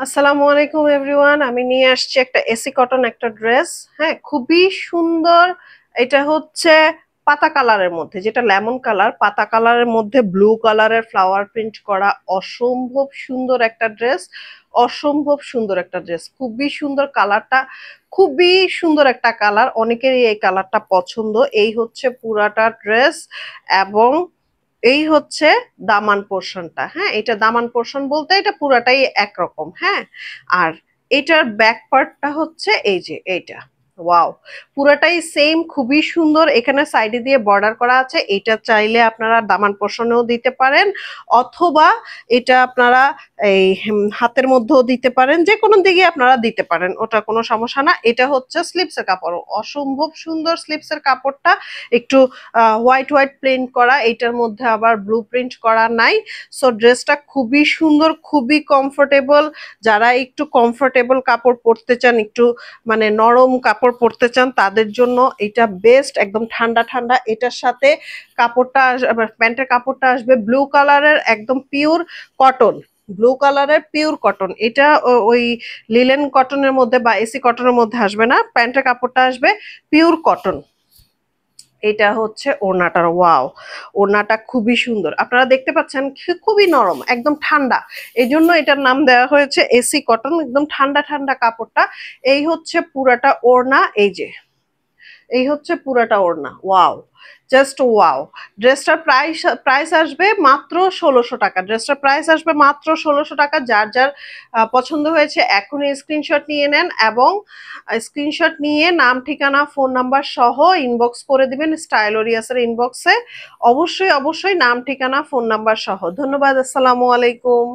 আসসালামু আলাইকুম এভরিওয়ান। আমি নিয়ে আসছি একটা এসি কটন একটা ড্রেস। হ্যাঁ, খুবই সুন্দর। এটা হচ্ছে পাতা কালারের মধ্যে, যেটা লেমন কালার, পাতা কালারের মধ্যে ব্লু কালারের ফ্লাওয়ার প্রিন্ট করা অসম্ভব সুন্দর একটা ড্রেস। অসম্ভব সুন্দর একটা ড্রেস, খুবই সুন্দর কালারটা, খুবই সুন্দর একটা কালার। অনেকেরই এই কালারটা পছন্দ। এই হচ্ছে পুরাটা ড্রেস এবং এই হচ্ছে দামান পোর্শনটা। হ্যাঁ, এটা দামান পোর্শন বলতে এটা পুরাটাই একরকম। হ্যাঁ, আর এটার ব্যাক পার্টটা হচ্ছে এই যে এইটা। ওয়াও, পুরাটাই সেম, খুবই সুন্দর। এখানে সাইডে দিয়ে বর্ডার করা আছে। এটা চাইলে আপনারা দামান পোর্শনেও দিতে পারেন, অথবা এটা আপনারা এই হাতের মধ্যেও দিতে পারেন, যে কোনো দিকে আপনারা দিতে পারেন, ওটা কোনো সমস্যা না। এটা হচ্ছে স্লিপসের কাপড়, অসম্ভব সুন্দর স্লিপসের কাপড়টা। একটু হোয়াইট হোয়াইট প্রিন্ট করা, এইটার মধ্যে আবার ব্লু প্রিন্ট করা নাই। সো ড্রেসটা খুবই সুন্দর, খুবই কমফোর্টেবল। যারা একটু কমফোর্টেবল কাপড় পরতে চান, একটু মানে নরম কাপড় পরতে চান, তাদের জন্য এটা বেস্ট। একদম ঠান্ডা ঠান্ডা। এটার সাথে কাপড়টা প্যান্টের কাপড়টা আসবে ব্লু কালারের, একদম পিওর কটন, ব্লু কালারের পিওর কটন। এটা ওই লিলেন কটনের মধ্যে বা এসি কটনের মধ্যে আসবে না। প্যান্টের কাপড়টা আসবে পিওর কটন। এটা হচ্ছে ওড়নাটার। ওয়াও, ওড়নাটা খুবই সুন্দর। আপনারা দেখতে পাচ্ছেন খুবই নরম, একদম ঠান্ডা। এই জন্য এটার নাম দেওয়া হয়েছে এসি কটন। একদম ঠান্ডা ঠান্ডা কাপড়টা। এই হচ্ছে পুরাটা ওড়না। এই যে এই হচ্ছে পুরাটা ওড়না। Wow, just wow. ড্রেসটার প্রাইস প্রাইস আসবে মাত্র ১৬০০ টাকা। ড্রেসটার প্রাইস আসবে মাত্র ১৬০০ টাকা। যার যার পছন্দ হয়েছে এখনই স্ক্রিনশট নিয়ে নেন, এবং স্ক্রিনশট নিয়ে নাম, ঠিকানা, ফোন নাম্বার সহ ইনবক্স করে দিবেন স্টাইলোরিয়াসের ইনবক্সে। অবশ্যই অবশ্যই নাম, ঠিকানা, ফোন নাম্বার সহ। ধন্যবাদ। আসসালামু আলাইকুম।